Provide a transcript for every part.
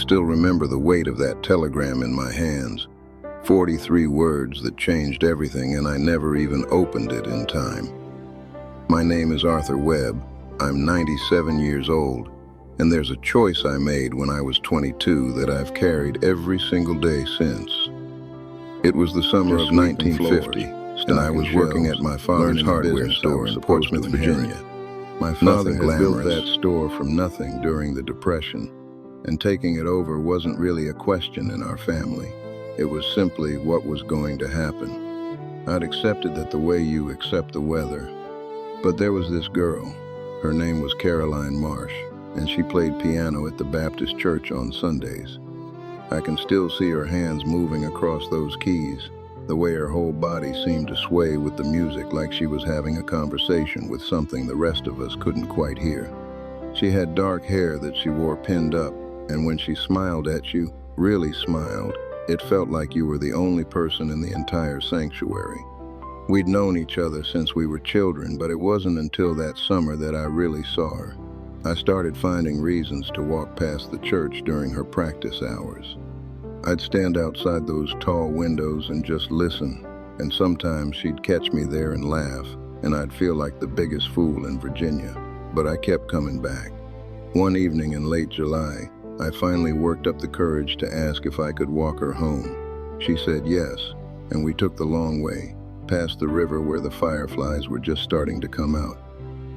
still remember the weight of that telegram in my hands. 43 words that changed everything, and I never even opened it in time. My name is Arthur Webb. I'm 97 years old, and there's a choice I made when I was 22 that I've carried every single day since. It was the summer of 1950, and I was working at my father's hardware store in Portsmouth, Virginia. My father had built that store from nothing during the Depression, and taking it over wasn't really a question in our family. It was simply what was going to happen. I'd accepted that the way you accept the weather. But there was this girl. Her name was Caroline Marsh, and she played piano at the Baptist church on Sundays. I can still see her hands moving across those keys, the way her whole body seemed to sway with the music like she was having a conversation with something the rest of us couldn't quite hear. She had dark hair that she wore pinned up, and when she smiled at you, really smiled, it felt like you were the only person in the entire sanctuary. We'd known each other since we were children, but it wasn't until that summer that I really saw her. I started finding reasons to walk past the church during her practice hours. I'd stand outside those tall windows and just listen, and sometimes she'd catch me there and laugh, and I'd feel like the biggest fool in Virginia, but I kept coming back. One evening in late July, I finally worked up the courage to ask if I could walk her home. She said yes, and we took the long way, past the river where the fireflies were just starting to come out.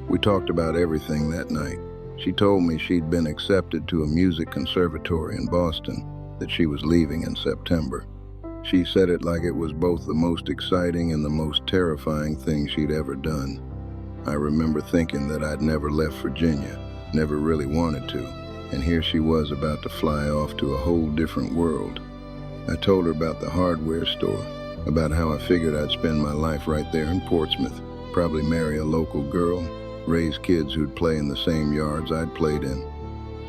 We talked about everything that night. She told me she'd been accepted to a music conservatory in Boston, that she was leaving in September. She said it like it was both the most exciting and the most terrifying thing she'd ever done. I remember thinking that I'd never left Virginia, never really wanted to. And here she was about to fly off to a whole different world. I told her about the hardware store, about how I figured I'd spend my life right there in Portsmouth, probably marry a local girl, raise kids who'd play in the same yards I'd played in.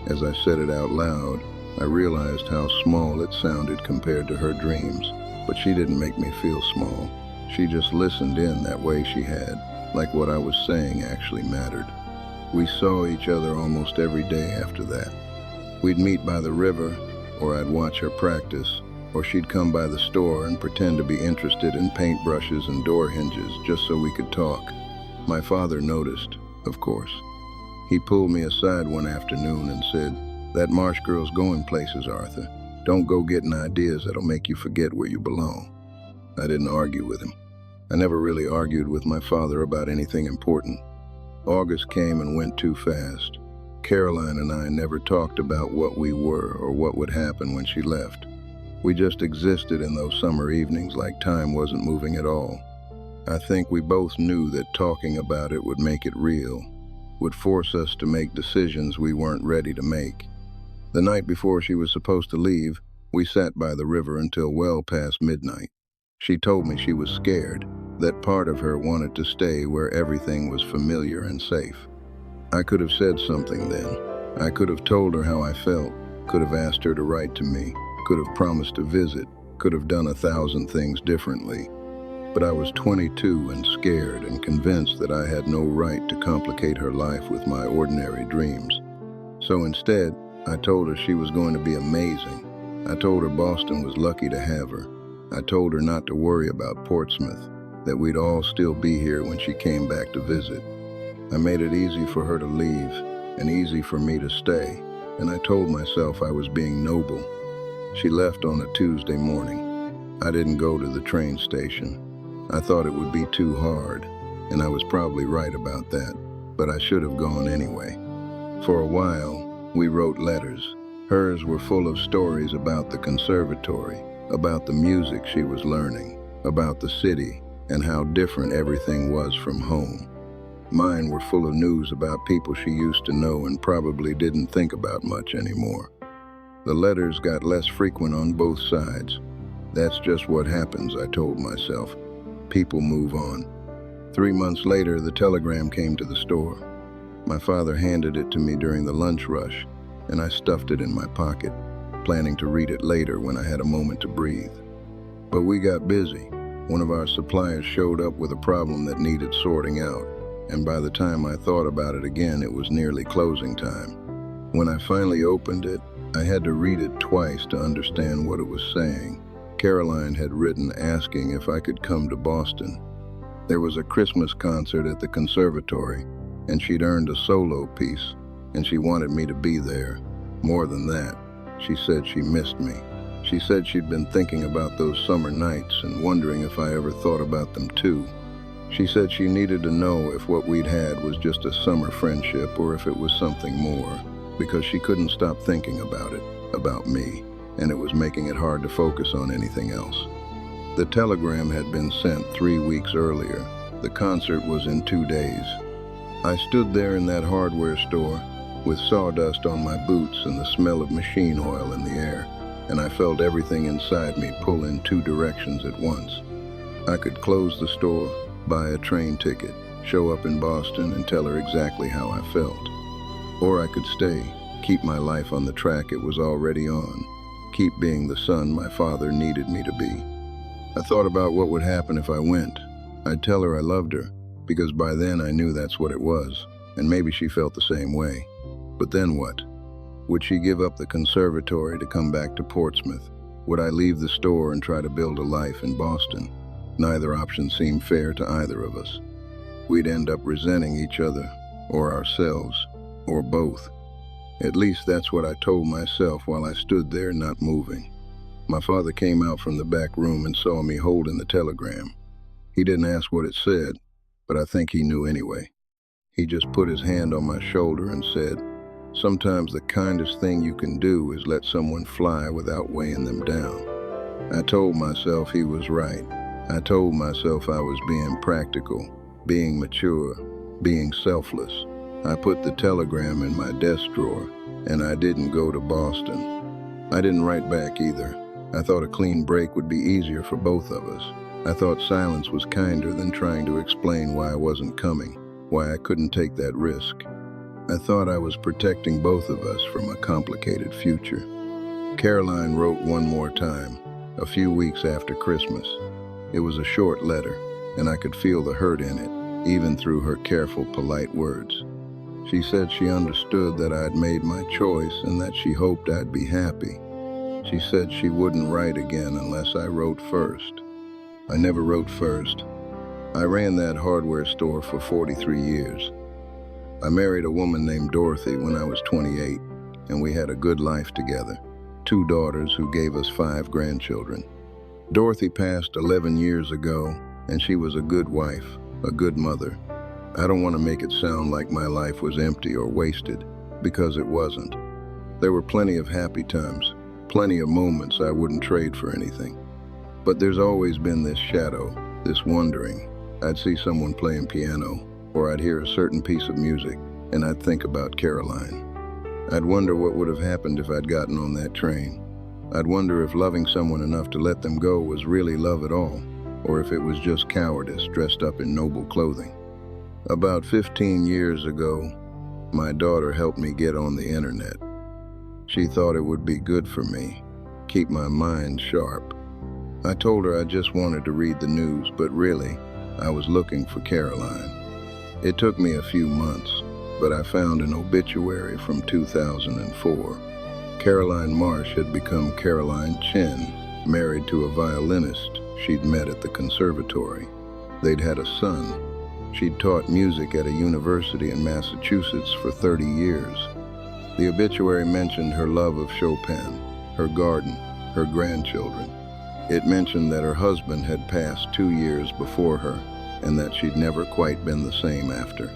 As I said it out loud, I realized how small it sounded compared to her dreams, but she didn't make me feel small. She just listened in that way she had, like what I was saying actually mattered. We saw each other almost every day after that. We'd meet by the river, or I'd watch her practice, or she'd come by the store and pretend to be interested in paintbrushes and door hinges just so we could talk. My father noticed, of course. He pulled me aside one afternoon and said, "That Marsh girl's going places, Arthur. Don't go getting ideas that'll make you forget where you belong." I didn't argue with him. I never really argued with my father about anything important. August came and went too fast. Caroline and I never talked about what we were or what would happen when she left. We just existed in those summer evenings like time wasn't moving at all. I think we both knew that talking about it would make it real, would force us to make decisions we weren't ready to make. The night before she was supposed to leave, we sat by the river until well past midnight. She told me she was scared, that part of her wanted to stay where everything was familiar and safe. I could have said something then. I could have told her how I felt, could have asked her to write to me, could have promised to visit, could have done 1,000 things differently. But I was 22 and scared and convinced that I had no right to complicate her life with my ordinary dreams. So instead, I told her she was going to be amazing. I told her Boston was lucky to have her. I told her not to worry about Portsmouth, that we'd all still be here when she came back to visit. I made it easy for her to leave and easy for me to stay, and I told myself I was being noble. She left on a Tuesday morning. I didn't go to the train station. I thought it would be too hard, and I was probably right about that, but I should have gone anyway. For a while, we wrote letters. Hers were full of stories about the conservatory, about the music she was learning, about the city, and how different everything was from home. Mine were full of news about people she used to know and probably didn't think about much anymore. The letters got less frequent on both sides. That's just what happens, I told myself. People move on. 3 months later, the telegram came to the store. My father handed it to me during the lunch rush, and I stuffed it in my pocket, planning to read it later when I had a moment to breathe. But we got busy. One of our suppliers showed up with a problem that needed sorting out, and by the time I thought about it again, it was nearly closing time. When I finally opened it, I had to read it twice to understand what it was saying. Caroline had written asking if I could come to Boston. There was a Christmas concert at the conservatory, and she'd earned a solo piece, and she wanted me to be there. More than that, she said she missed me. She said she'd been thinking about those summer nights and wondering if I ever thought about them too. She said she needed to know if what we'd had was just a summer friendship or if it was something more, because she couldn't stop thinking about it, about me, and it was making it hard to focus on anything else. The telegram had been sent 3 weeks earlier. The concert was in 2 days. I stood there in that hardware store with sawdust on my boots and the smell of machine oil in the air, and I felt everything inside me pull in 2 directions at once. I could close the store, buy a train ticket, show up in Boston and tell her exactly how I felt. Or I could stay, keep my life on the track it was already on, keep being the son my father needed me to be. I thought about what would happen if I went. I'd tell her I loved her, because by then I knew that's what it was, and maybe she felt the same way. But then what? Would she give up the conservatory to come back to Portsmouth? Would I leave the store and try to build a life in Boston? Neither option seemed fair to either of us. We'd end up resenting each other, or ourselves, or both. At least that's what I told myself while I stood there not moving. My father came out from the back room and saw me holding the telegram. He didn't ask what it said, but I think he knew anyway. He just put his hand on my shoulder and said, "Sometimes the kindest thing you can do is let someone fly without weighing them down." I told myself he was right. I told myself I was being practical, being mature, being selfless. I put the telegram in my desk drawer, and I didn't go to Boston. I didn't write back either. I thought a clean break would be easier for both of us. I thought silence was kinder than trying to explain why I wasn't coming, why I couldn't take that risk. I thought I was protecting both of us from a complicated future. Caroline wrote one more time, a few weeks after Christmas. It was a short letter, and I could feel the hurt in it, even through her careful, polite words. She said she understood that I'd made my choice and that she hoped I'd be happy. She said she wouldn't write again unless I wrote first. I never wrote first. I ran that hardware store for 43 years. I married a woman named Dorothy when I was 28, and we had a good life together. 2 daughters who gave us 5 grandchildren. Dorothy passed 11 years ago, and she was a good wife, a good mother. I don't want to make it sound like my life was empty or wasted, because it wasn't. There were plenty of happy times, plenty of moments I wouldn't trade for anything. But there's always been this shadow, this wondering. I'd see someone playing piano, or I'd hear a certain piece of music, and I'd think about Caroline. I'd wonder what would have happened if I'd gotten on that train. I'd wonder if loving someone enough to let them go was really love at all, or if it was just cowardice dressed up in noble clothing. About 15 years ago, my daughter helped me get on the internet. She thought it would be good for me, keep my mind sharp. I told her I just wanted to read the news, but really, I was looking for Caroline. It took me a few months, but I found an obituary from 2004. Caroline Marsh had become Caroline Chen, married to a violinist she'd met at the conservatory. They'd had a son. She'd taught music at a university in Massachusetts for 30 years. The obituary mentioned her love of Chopin, her garden, her grandchildren. It mentioned that her husband had passed 2 years before her, and that she'd never quite been the same after.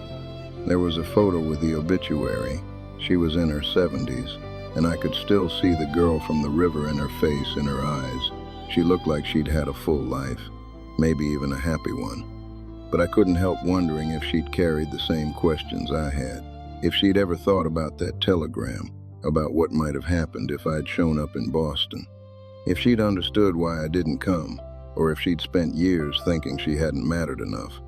There was a photo with the obituary. She was in her 70s, and I could still see the girl from the river in her face, in her eyes. She looked like she'd had a full life, maybe even a happy one. But I couldn't help wondering if she'd carried the same questions I had, if she'd ever thought about that telegram, about what might have happened if I'd shown up in Boston. If she'd understood why I didn't come, or if she'd spent years thinking she hadn't mattered enough.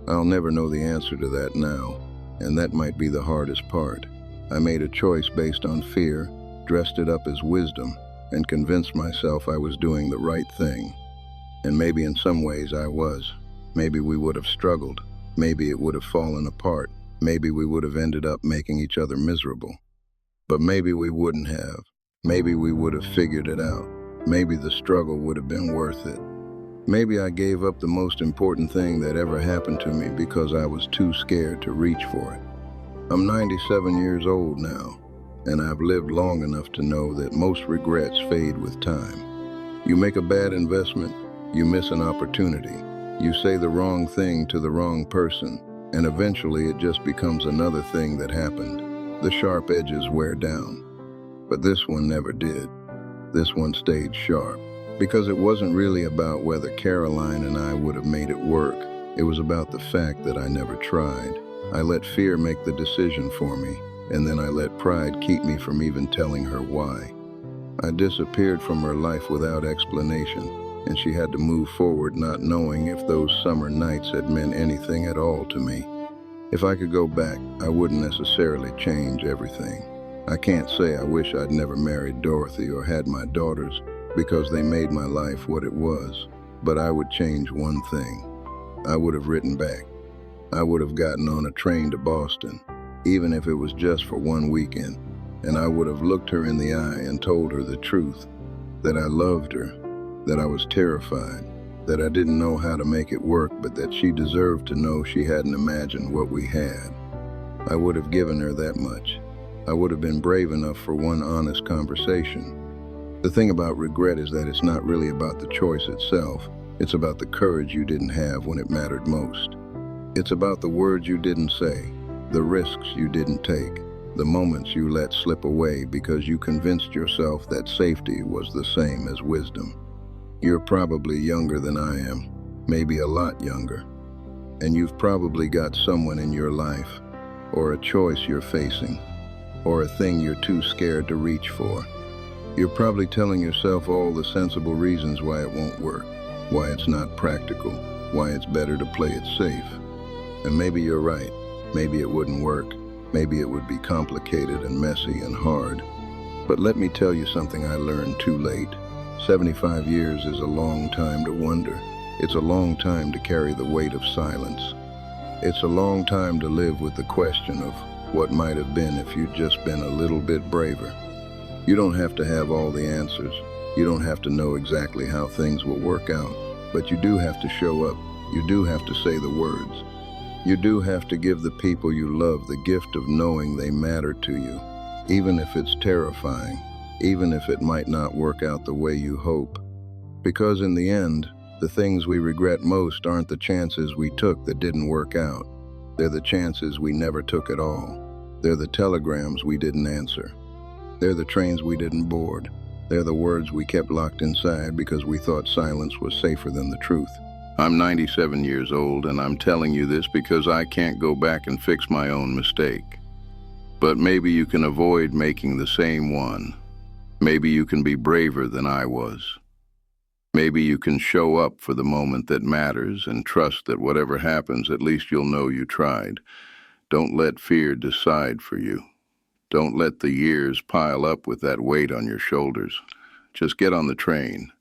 I'll never know the answer to that now, and that might be the hardest part. I made a choice based on fear, dressed it up as wisdom, and convinced myself I was doing the right thing. And maybe in some ways I was. Maybe we would have struggled. Maybe it would have fallen apart. Maybe we would have ended up making each other miserable. But maybe we wouldn't have, Maybe we would have figured it out. Maybe the struggle would have been worth it. Maybe I gave up the most important thing that ever happened to me because I was too scared to reach for it. I'm 97 years old now, and I've lived long enough to know that most regrets fade with time. You make a bad investment, you miss an opportunity. You say the wrong thing to the wrong person, and eventually it just becomes another thing that happened. The sharp edges wear down. But this one never did. This one stayed sharp. Because it wasn't really about whether Caroline and I would have made it work. It was about the fact that I never tried. I let fear make the decision for me, and then I let pride keep me from even telling her why. I disappeared from her life without explanation, and she had to move forward not knowing if those summer nights had meant anything at all to me. If I could go back, I wouldn't necessarily change everything. I can't say I wish I'd never married Dorothy or had my daughters, because they made my life what it was. But I would change one thing. I would have written back. I would have gotten on a train to Boston, even if it was just for one weekend, and I would have looked her in the eye and told her the truth, that I loved her, that I was terrified, that I didn't know how to make it work, but that she deserved to know she hadn't imagined what we had. I would have given her that much. I would have been brave enough for one honest conversation. The thing about regret is that it's not really about the choice itself. It's about the courage you didn't have when it mattered most. It's about the words you didn't say, the risks you didn't take, the moments you let slip away because you convinced yourself that safety was the same as wisdom. You're probably younger than I am, maybe a lot younger, and you've probably got someone in your life, or a choice you're facing, or a thing you're too scared to reach for. You're probably telling yourself all the sensible reasons why it won't work, why it's not practical, why it's better to play it safe. And maybe you're right. Maybe it wouldn't work. Maybe it would be complicated and messy and hard. But let me tell you something I learned too late. 75 years is a long time to wonder. It's a long time to carry the weight of silence. It's a long time to live with the question of what might have been if you'd just been a little bit braver. You don't have to have all the answers. You don't have to know exactly how things will work out, but you do have to show up. You do have to say the words. You do have to give the people you love the gift of knowing they matter to you, even if it's terrifying, even if it might not work out the way you hope. Because in the end, the things we regret most aren't the chances we took that didn't work out. They're the chances we never took at all. They're the telegrams we didn't answer. They're the trains we didn't board. They're the words we kept locked inside because we thought silence was safer than the truth. I'm 97 years old, and I'm telling you this because I can't go back and fix my own mistake. But maybe you can avoid making the same one. Maybe you can be braver than I was. Maybe you can show up for the moment that matters and trust that whatever happens, at least you'll know you tried. Don't let fear decide for you. Don't let the years pile up with that weight on your shoulders. Just get on the train.